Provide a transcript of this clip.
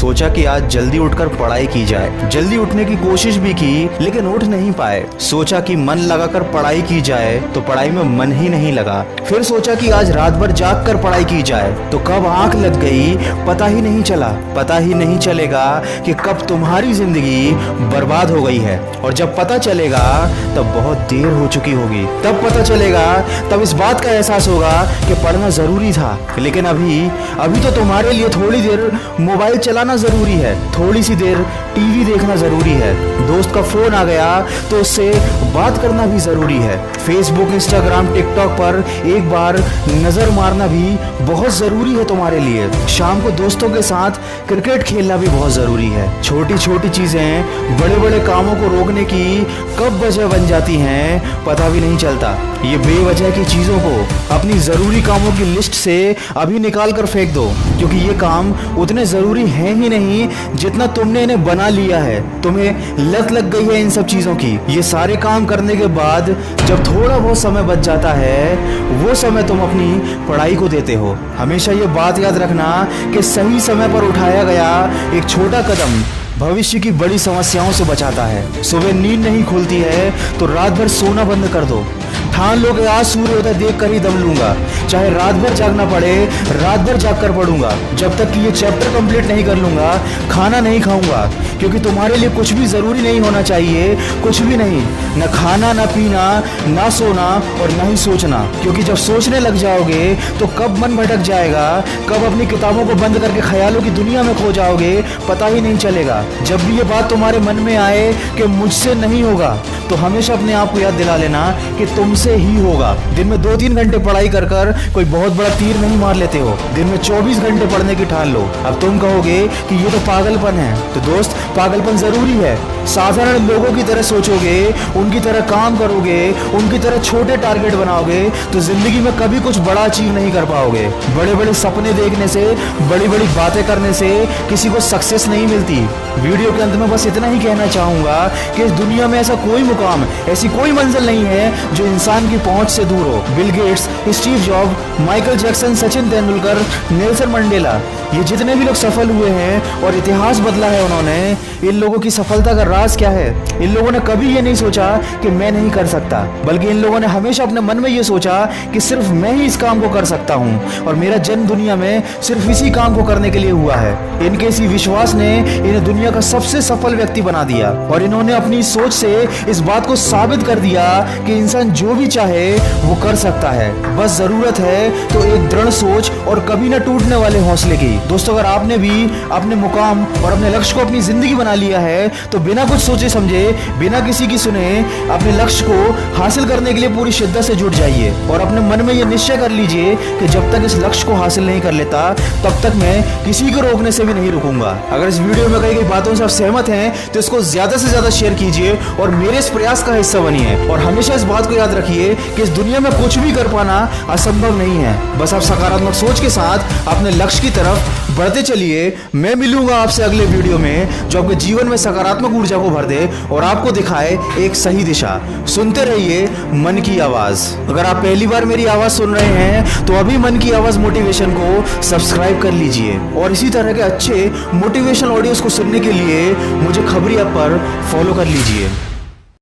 सोचा कि आज जल्दी उठकर पढ़ाई की जाए। जल्दी उठने की कोशिश भी की लेकिन उठ नहीं पाए। सोचा कि मन लगाकर पढ़ाई की जाए तो पढ़ाई में मन ही नहीं लगा। फिर सोचा कि आज रात भर जाग कर पढ़ाई की जाए तो कब आंख लग गई पता ही नहीं चला। पता ही नहीं चलेगा कि कब तुम्हारी जिंदगी बर्बाद हो गई है, और जब पता चलेगा तब बहुत देर हो चुकी होगी। तब पता चलेगा, तब इस बात का एहसास होगा कि पढ़ना जरूरी था। लेकिन अभी तो तुम्हारे लिए थोड़ी देर मोबाइल चलाना जरूरी है, थोड़ी सी देर टीवी देखना जरूरी है, दोस्त का फोन आ गया तो उससे बात करना भी जरूरी है, फेसबुक इंस्टाग्राम टिकटॉक पर एक बार नजर मारना भी बहुत जरूरी है तुम्हारे लिए। शाम को दोस्तों के साथ क्रिकेट खेलना भी बहुत जरूरी है। छोटी छोटी चीजें बड़े बड़े कामों को रोकने की कब वजह बन जाती हैं पता भी नहीं चलता। ये बेवजह की चीजों को अपनी जरूरी कामों की लिस्ट से अभी निकाल कर फेंक दो, क्योंकि ये काम उतने जरूरी हैं ही नहीं जितना तुमने इन्हें बना लिया है। तुम्हें लत लग गई है इन सब चीजों की। ये सारे काम करने के बाद जब थोड़ा बहुत समय बच जाता है वो समय तुम अपनी पढ़ाई को देते हो। हमेशा ये बात याद रखना कि सही समय पर उठाया गया एक छोटा कदम भविष्य की बड़ी समस्याओं से बचाता है। सुबह नींद नहीं खुलती है तो रात भर सोना बंद कर दो। ठान लो कि आज सूर्योदय देख कर ही दम लूंगा, चाहे रात भर जागना पड़े रात भर जाग कर पढ़ूंगा। जब तक कि ये चैप्टर कंप्लीट नहीं कर लूंगा खाना नहीं खाऊंगा, क्योंकि तुम्हारे लिए कुछ भी जरूरी नहीं होना चाहिए, कुछ भी नहीं, न खाना न पीना ना सोना और न ही सोचना। क्योंकि जब सोचने लग जाओगे तो कब मन भटक जाएगा, कब अपनी किताबों को बंद करके ख्यालों की दुनिया में खो जाओगे पता ही नहीं चलेगा। जब भी ये बात तुम्हारे मन में आए कि मुझसे नहीं होगा तो हमेशा अपने आप को याद दिला लेना कि तुमसे ही होगा। दिन में 2-3 घंटे पढ़ाई कर कर कोई बहुत बड़ा तीर नहीं मार लेते हो, दिन में 24 घंटे पढ़ने की ठान लो। अब तुम कहोगे कि ये तो पागलपन है, तो दोस्त पागलपन जरूरी है। साधारण लोगों की तरह सोचोगे, उनकी तरह काम करोगे, उनकी तरह छोटे टारगेट बनाओगे तो जिंदगी में कभी कुछ बड़ा अचीव नहीं कर पाओगे। बड़े बड़े सपने देखने से, बड़ी बड़ी बातें करने से किसी को सक्सेस नहीं मिलती। वीडियो के अंत में बस इतना ही कहना चाहूंगा कि इस दुनिया में ऐसा कोई मुकाम, ऐसी कोई मंजिल नहीं है जो इंसान की पहुंच से दूर हो। Bill Gates, Steve job, Michael Jackson, Sachin Tendulkar, Nelson Mandela, ये जितने भी लोग सफल हुए हैं और इतिहास बदला है उन्होंने, इन लोगों की सफलता का राज क्या है? इन लोगों ने कभी ये नहीं सोचा कि मैं नहीं कर सकता, बल्कि इन लोगों ने हमेशा अपने मन में ये सोचा कि सिर्फ मैं ही इस काम को कर सकता हूँ और मेरा जन्म दुनिया में सिर्फ इसी काम को करने के लिए हुआ है। इनके इसी विश्वास ने इन्हें दुनिया का सबसे सफल व्यक्ति बना दिया और इन्होंने अपनी सोच से इस बात को साबित कर दिया कि इंसान जो भी चाहे वो कर सकता है। बस जरूरत है तो एक दृढ़ सोच और कभी न टूटने वाले हौसले की। दोस्तों, अगर आपने भी अपने मुकाम और अपने लक्ष्य को अपनी जिंदगी बना लिया है तो बिना कुछ सोचे समझे, बिना किसी की सुने अपने लक्ष्य को हासिल करने के लिए पूरी शिद्दत से जुट जाइए और अपने मन में ये निश्चय कर लीजिए कि जब तक इस लक्ष्य को हासिल नहीं कर लेता तब तक मैं किसी को रोकने से भी नहीं रुकूंगा। अगर इस वीडियो में कही गई बातों से आप सहमत हैं तो इसको ज्यादा से ज्यादा शेयर कीजिए और मेरे इस प्रयास का हिस्सा बनिए। और हमेशा इस बात को याद रखिए कि इस दुनिया में कुछ भी कर पाना असंभव नहीं है। बस आप सकारात्मक सोच के साथ अपने लक्ष्य की तरफ बढ़ते चलिए। मैं मिलूंगा आपसे अगले वीडियो में जो आपके जीवन में सकारात्मक ऊर्जा को भर दे और आपको दिखाए एक सही दिशा। सुनते रहिए मन की आवाज। अगर आप पहली बार मेरी आवाज सुन रहे हैं तो अभी मन की आवाज मोटिवेशन को सब्सक्राइब कर लीजिए और इसी तरह के अच्छे मोटिवेशनल ऑडियोज को सुनने के लिए मुझे खबरी ऐप पर फॉलो कर लीजिए।